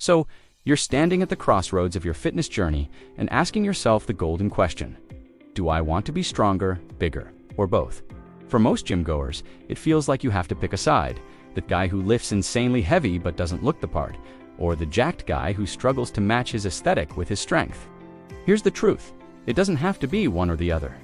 So, you're standing at the crossroads of your fitness journey and asking yourself the golden question: do I want to be stronger, bigger, or both? For most gym goers, it feels like you have to pick a side: the guy who lifts insanely heavy but doesn't look the part, or the jacked guy who struggles to match his aesthetic with his strength. Here's the truth: it doesn't have to be one or the other.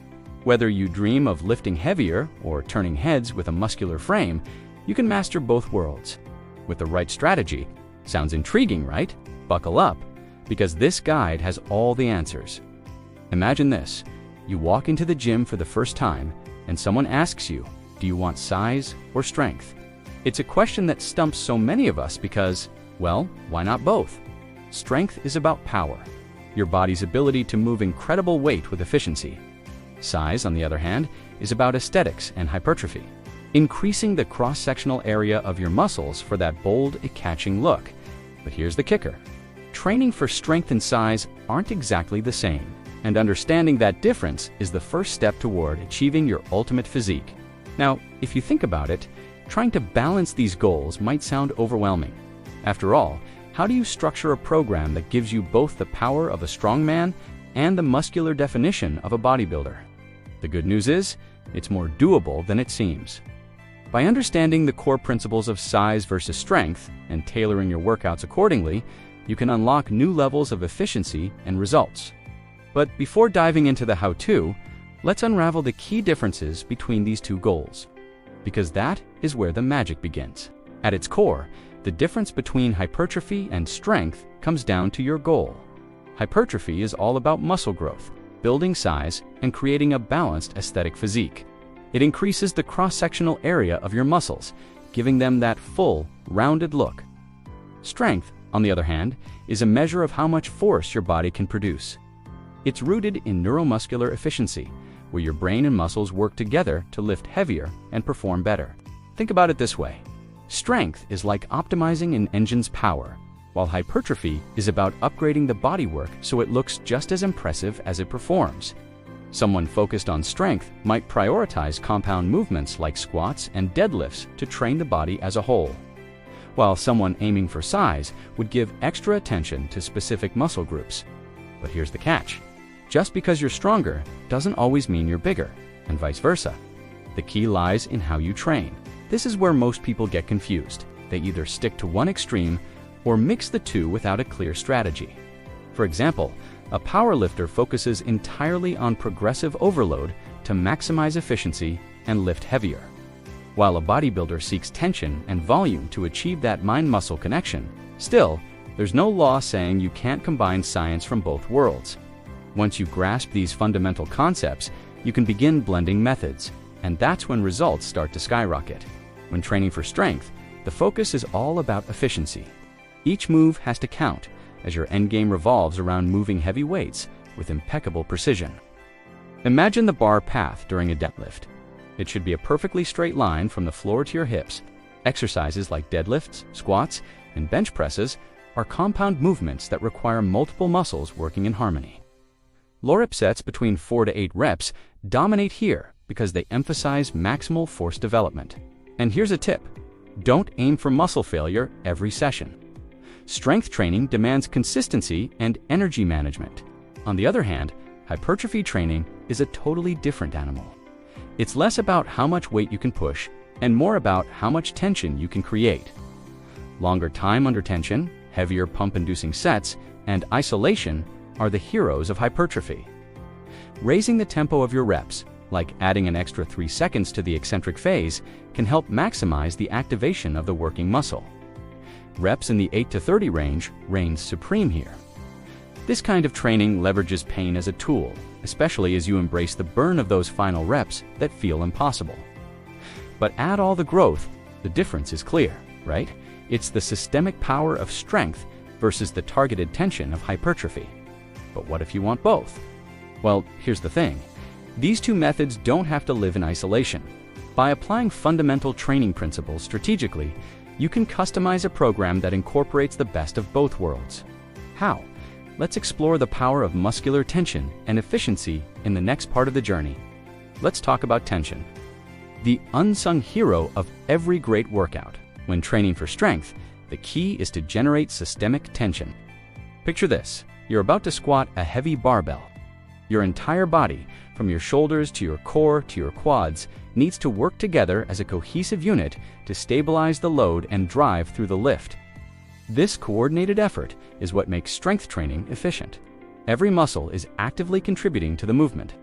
Whether you dream of lifting heavier or turning heads with a muscular frame, you can master both worlds with the right strategy. Sounds intriguing, right? Buckle up, because this guide has all the answers. Imagine this: you walk into the gym for the first time and someone asks you, do you want size or strength? It's a question that stumps so many of us because, well, why not both? Strength is about power, your body's ability to move incredible weight with efficiency. Size, on the other hand, is about aesthetics and hypertrophy, increasing the cross-sectional area of your muscles for that bold, eye-catching look. But here's the kicker: training for strength and size aren't exactly the same, and understanding that difference is the first step toward achieving your ultimate physique. Now, if you think about it, trying to balance these goals might sound overwhelming. After all, how do you structure a program that gives you both the power of a strongman and the muscular definition of a bodybuilder? The good news is, it's more doable than it seems. By understanding the core principles of size versus strength and tailoring your workouts accordingly, you can unlock new levels of efficiency and results. But before diving into the how-to, let's unravel the key differences between these two goals, because that is where the magic begins. At its core, the difference between hypertrophy and strength comes down to your goal. Hypertrophy is all about muscle growth, building size, and creating a balanced aesthetic physique. It increases the cross-sectional area of your muscles, giving them that full, rounded look. Strength, on the other hand, is a measure of how much force your body can produce. It's rooted in neuromuscular efficiency, where your brain and muscles work together to lift heavier and perform better. Think about it this way: strength is like optimizing an engine's power, while hypertrophy is about upgrading the bodywork so it looks just as impressive as it performs. Someone focused on strength might prioritize compound movements like squats and deadlifts to train the body as a whole, while someone aiming for size would give extra attention to specific muscle groups. But here's the catch: just because you're stronger doesn't always mean you're bigger, and vice versa. The key lies in how you train. This is where most people get confused. They either stick to one extreme or mix the two without a clear strategy. For example, a powerlifter focuses entirely on progressive overload to maximize efficiency and lift heavier, while a bodybuilder seeks tension and volume to achieve that mind-muscle connection. Still, there's no law saying you can't combine science from both worlds. Once you grasp these fundamental concepts, you can begin blending methods, and that's when results start to skyrocket. When training for strength, the focus is all about efficiency. Each move has to count, as your endgame revolves around moving heavy weights with impeccable precision. Imagine the bar path during a deadlift. It should be a perfectly straight line from the floor to your hips. Exercises like deadlifts, squats, and bench presses are compound movements that require multiple muscles working in harmony. Low-rep sets between 4 to 8 reps dominate here because they emphasize maximal force development. And here's a tip: don't aim for muscle failure every session. Strength training demands consistency and energy management. On the other hand, hypertrophy training is a totally different animal. It's less about how much weight you can push and more about how much tension you can create. Longer time under tension, heavier pump-inducing sets, and isolation are the heroes of hypertrophy. Raising the tempo of your reps, like adding an extra 3 seconds to the eccentric phase, can help maximize the activation of the working muscle. Reps in the 8 to 30 range reigns supreme here. This kind of training leverages pain as a tool, especially as you embrace the burn of those final reps that feel impossible. But add all the growth, the difference is clear, right? It's the systemic power of strength versus the targeted tension of hypertrophy. But what if you want both? Well, here's the thing: these two methods don't have to live in isolation. By applying fundamental training principles strategically, you can customize a program that incorporates the best of both worlds. How? Let's explore the power of muscular tension and efficiency in the next part of the journey. Let's talk about tension, the unsung hero of every great workout. When training for strength, The key is to generate systemic tension. Picture this: you're about to squat a heavy barbell. Your entire body, from your shoulders to your core to your quads, needs to work together as a cohesive unit to stabilize the load and drive through the lift. This coordinated effort is what makes strength training efficient. Every muscle is actively contributing to the movement.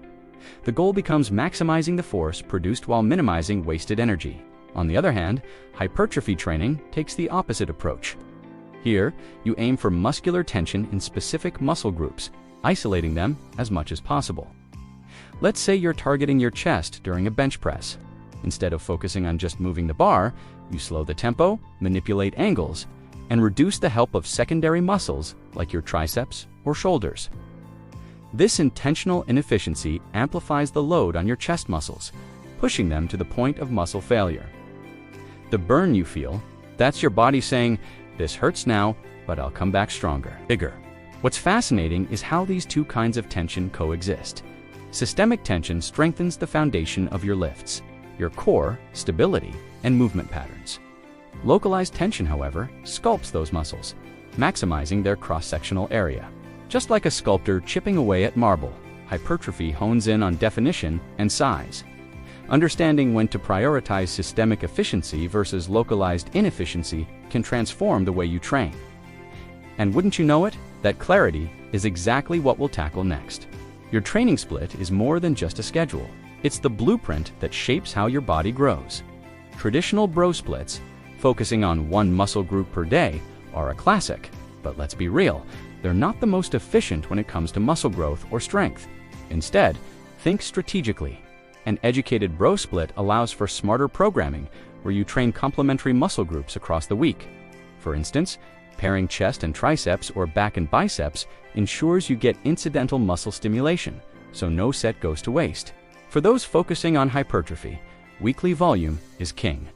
The goal becomes maximizing the force produced while minimizing wasted energy. On the other hand, hypertrophy training takes the opposite approach. Here, you aim for muscular tension in specific muscle groups, isolating them as much as possible. Let's say you're targeting your chest during a bench press. Instead of focusing on just moving the bar, you slow the tempo, manipulate angles, and reduce the help of secondary muscles like your triceps or shoulders. This intentional inefficiency amplifies the load on your chest muscles, pushing them to the point of muscle failure. The burn you feel, that's your body saying, "This hurts now, but I'll come back stronger, bigger." What's fascinating is how these two kinds of tension coexist. Systemic tension strengthens the foundation of your lifts, your core, stability, and movement patterns. Localized tension, however, sculpts those muscles, maximizing their cross-sectional area. Just like a sculptor chipping away at marble, hypertrophy hones in on definition and size. Understanding when to prioritize systemic efficiency versus localized inefficiency can transform the way you train. And wouldn't you know it, that clarity is exactly what we'll tackle next. Your training split is more than just a schedule. It's the blueprint that shapes how your body grows. Traditional bro splits, focusing on one muscle group per day, are a classic, but let's be real, they're not the most efficient when it comes to muscle growth or strength. Instead, think strategically. An educated bro split allows for smarter programming where you train complementary muscle groups across the week. For instance, pairing chest and triceps or back and biceps ensures you get incidental muscle stimulation, so no set goes to waste. For those focusing on hypertrophy, weekly volume is king.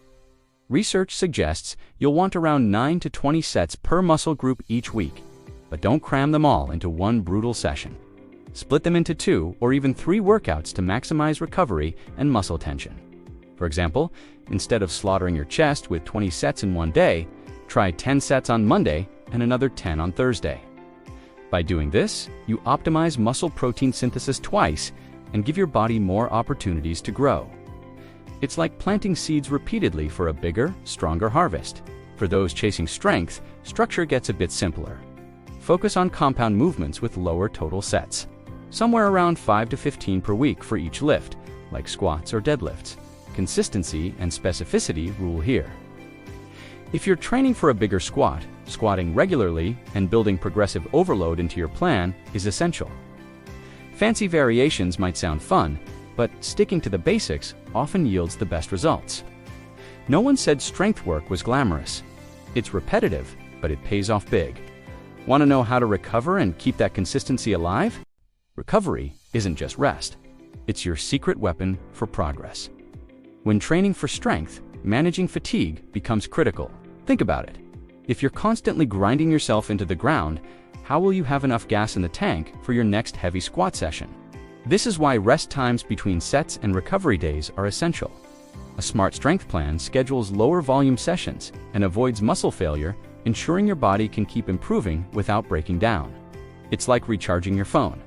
Research suggests you'll want around 9 to 20 sets per muscle group each week, but don't cram them all into one brutal session. Split them into 2 or even 3 workouts to maximize recovery and muscle tension. For example, instead of slaughtering your chest with 20 sets in one day, try 10 sets on Monday and another 10 on Thursday. By doing this, you optimize muscle protein synthesis twice and give your body more opportunities to grow. It's like planting seeds repeatedly for a bigger, stronger harvest. For those chasing strength, structure gets a bit simpler. Focus on compound movements with lower total sets, somewhere around 5 to 15 per week for each lift, like squats or deadlifts. Consistency and specificity rule here. If you're training for a bigger squat, squatting regularly and building progressive overload into your plan is essential. Fancy variations might sound fun, but sticking to the basics often yields the best results. No one said strength work was glamorous. It's repetitive, but it pays off big. Want to know how to recover and keep that consistency alive? Recovery isn't just rest. It's your secret weapon for progress. When training for strength, managing fatigue becomes critical. Think about it. If you're constantly grinding yourself into the ground, how will you have enough gas in the tank for your next heavy squat session? This is why rest times between sets and recovery days are essential. A smart strength plan schedules lower volume sessions and avoids muscle failure, ensuring your body can keep improving without breaking down. It's like recharging your phone.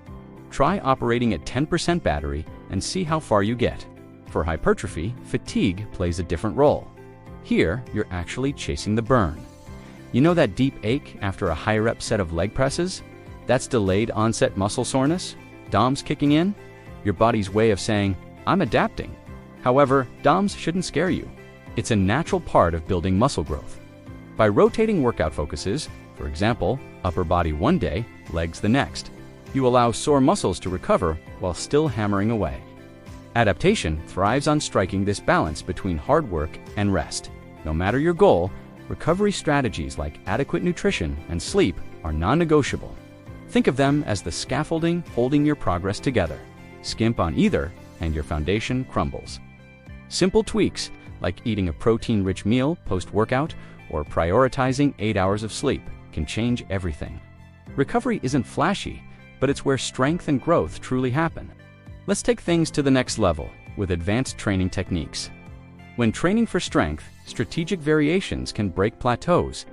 Try operating at 10% battery and see how far you get. For hypertrophy, fatigue plays a different role. Here, you're actually chasing the burn. You know that deep ache after a high-rep set of leg presses? That's delayed onset muscle soreness? DOMS kicking in? Your body's way of saying, "I'm adapting." However, DOMS shouldn't scare you. It's a natural part of building muscle growth. By rotating workout focuses, for example, upper body one day, legs the next, you allow sore muscles to recover while still hammering away. Adaptation thrives on striking this balance between hard work and rest. No matter your goal, recovery strategies like adequate nutrition and sleep are non-negotiable. Think of them as the scaffolding holding your progress together. Skimp on either, and your foundation crumbles. Simple tweaks, like eating a protein-rich meal post-workout or prioritizing 8 hours of sleep, can change everything. Recovery isn't flashy, but it's where strength and growth truly happen. Let's take things to the next level with advanced training techniques. When training for strength, strategic variations can break plateaus.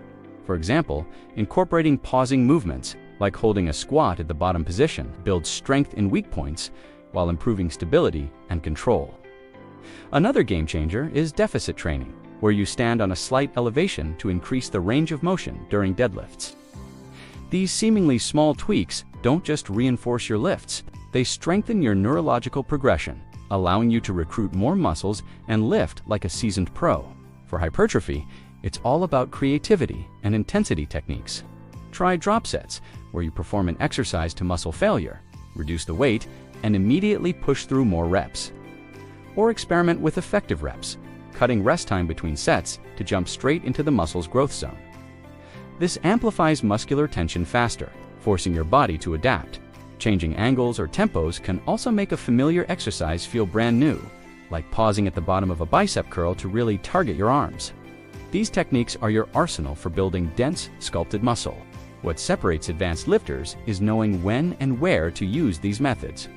For example, incorporating pausing movements, like holding a squat at the bottom position, builds strength in weak points while improving stability and control. Another game changer is deficit training, where you stand on a slight elevation to increase the range of motion during deadlifts. These seemingly small tweaks don't just reinforce your lifts, they strengthen your neurological progression, allowing you to recruit more muscles and lift like a seasoned pro. For hypertrophy, it's all about creativity and intensity techniques. Try drop sets, where you perform an exercise to muscle failure, reduce the weight, and immediately push through more reps. Or experiment with effective reps, cutting rest time between sets to jump straight into the muscle's growth zone. This amplifies muscular tension faster, forcing your body to adapt. Changing angles or tempos can also make a familiar exercise feel brand new, like pausing at the bottom of a bicep curl to really target your arms. These techniques are your arsenal for building dense, sculpted muscle. What separates advanced lifters is knowing when and where to use these methods.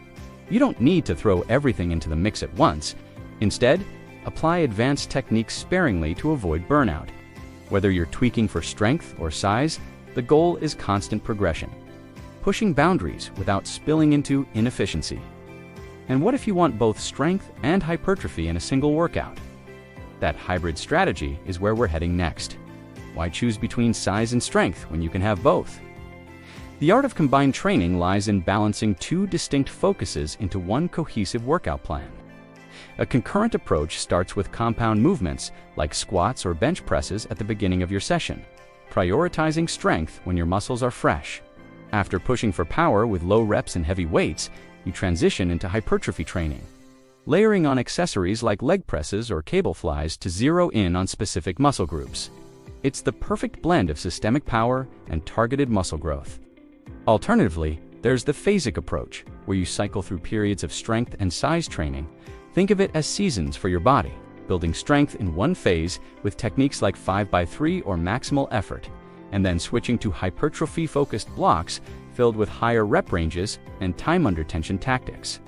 You don't need to throw everything into the mix at once. Instead, apply advanced techniques sparingly to avoid burnout. Whether you're tweaking for strength or size, the goal is constant progression, pushing boundaries without spilling into inefficiency. And what if you want both strength and hypertrophy in a single workout? That hybrid strategy is where we're heading next. Why choose between size and strength when you can have both? The art of combined training lies in balancing two distinct focuses into one cohesive workout plan. A concurrent approach starts with compound movements like squats or bench presses at the beginning of your session, prioritizing strength when your muscles are fresh. After pushing for power with low reps and heavy weights, you transition into hypertrophy training, layering on accessories like leg presses or cable flies to zero in on specific muscle groups. It's the perfect blend of systemic power and targeted muscle growth. Alternatively, there's the physique approach, where you cycle through periods of strength and size training. Think of it as seasons for your body, building strength in one phase with techniques like 5x3 or maximal effort, and then switching to hypertrophy-focused blocks filled with higher rep ranges and time under tension tactics.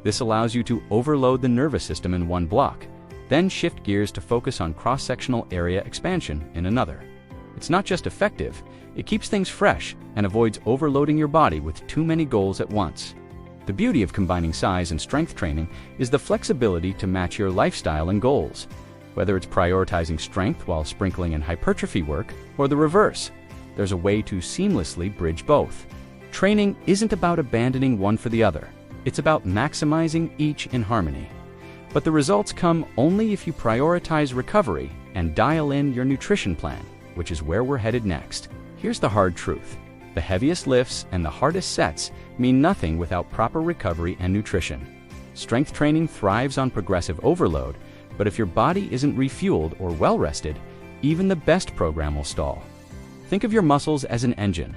This allows you to overload the nervous system in one block, then shift gears to focus on cross-sectional area expansion in another. It's not just effective, it keeps things fresh and avoids overloading your body with too many goals at once. The beauty of combining size and strength training is the flexibility to match your lifestyle and goals, whether it's prioritizing strength while sprinkling in hypertrophy work or the reverse. There's a way to seamlessly bridge both. Training isn't about abandoning one for the other. It's about maximizing each in harmony. But the results come only if you prioritize recovery and dial in your nutrition plan, which is where we're headed next. Here's the hard truth. The heaviest lifts and the hardest sets mean nothing without proper recovery and nutrition. Strength training thrives on progressive overload, but if your body isn't refueled or well-rested, even the best program will stall. Think of your muscles as an engine.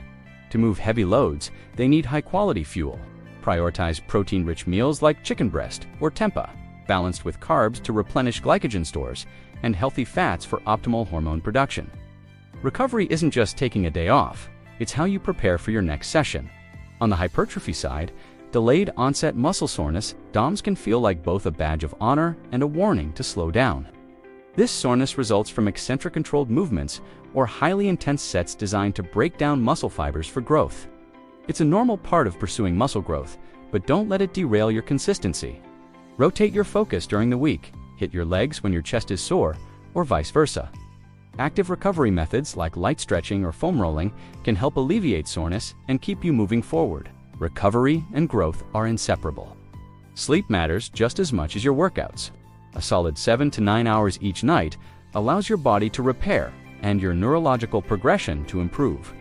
To move heavy loads, they need high-quality fuel. Prioritize protein-rich meals like chicken breast or tempeh, balanced with carbs to replenish glycogen stores, and healthy fats for optimal hormone production. Recovery isn't just taking a day off, it's how you prepare for your next session. On the hypertrophy side, delayed onset muscle soreness DOMS can feel like both a badge of honor and a warning to slow down. This soreness results from eccentric controlled movements or highly intense sets designed to break down muscle fibers for growth. It's a normal part of pursuing muscle growth, but don't let it derail your consistency. Rotate your focus during the week, hit your legs when your chest is sore, or vice versa. Active recovery methods like light stretching or foam rolling can help alleviate soreness and keep you moving forward. Recovery and growth are inseparable. Sleep matters just as much as your workouts. A solid 7 to 9 hours each night allows your body to repair and your neurological progression to improve.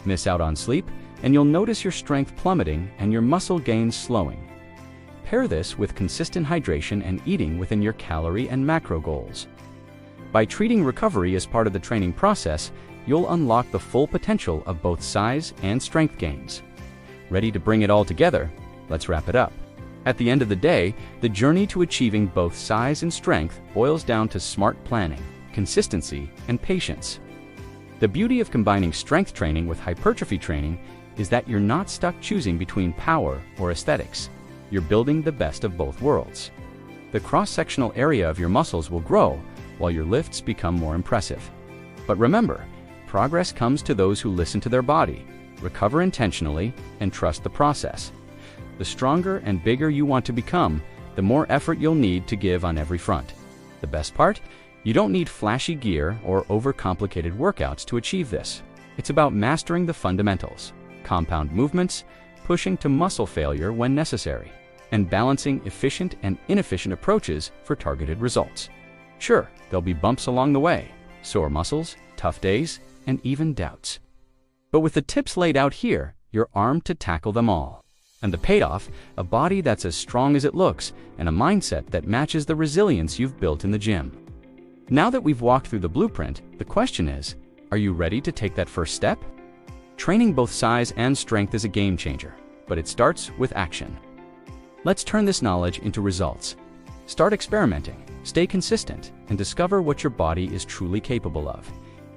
Miss out on sleep, and you'll notice your strength plummeting and your muscle gains slowing. Pair this with consistent hydration and eating within your calorie and macro goals. By treating recovery as part of the training process, you'll unlock the full potential of both size and strength gains. Ready to bring it all together? Let's wrap it up. At the end of the day, the journey to achieving both size and strength boils down to smart planning, consistency, and patience. The beauty of combining strength training with hypertrophy training is that you're not stuck choosing between power or aesthetics. You're building the best of both worlds. The cross-sectional area of your muscles will grow while your lifts become more impressive. But remember, Progress comes to those who listen to their body, recover intentionally, and trust the process. The stronger and bigger you want to become, the more effort you'll need to give on every front. The best part? You don't need flashy gear or overcomplicated workouts to achieve this. It's about mastering the fundamentals, compound movements, pushing to muscle failure when necessary, and balancing efficient and inefficient approaches for targeted results. Sure, there'll be bumps along the way, sore muscles, tough days, and even doubts. But with the tips laid out here, you're armed to tackle them all. And the payoff, a body that's as strong as it looks, and a mindset that matches the resilience you've built in the gym. Now that we've walked through the blueprint, the question is, are you ready to take that first step? Training both size and strength is a game changer, but it starts with action. Let's turn this knowledge into results. Start experimenting, stay consistent, and discover what your body is truly capable of.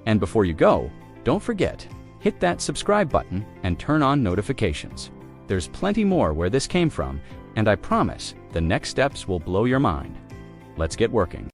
And before you go, don't forget, hit that subscribe button and turn on notifications. There's plenty more where this came from, and I promise the next steps will blow your mind. Let's get working.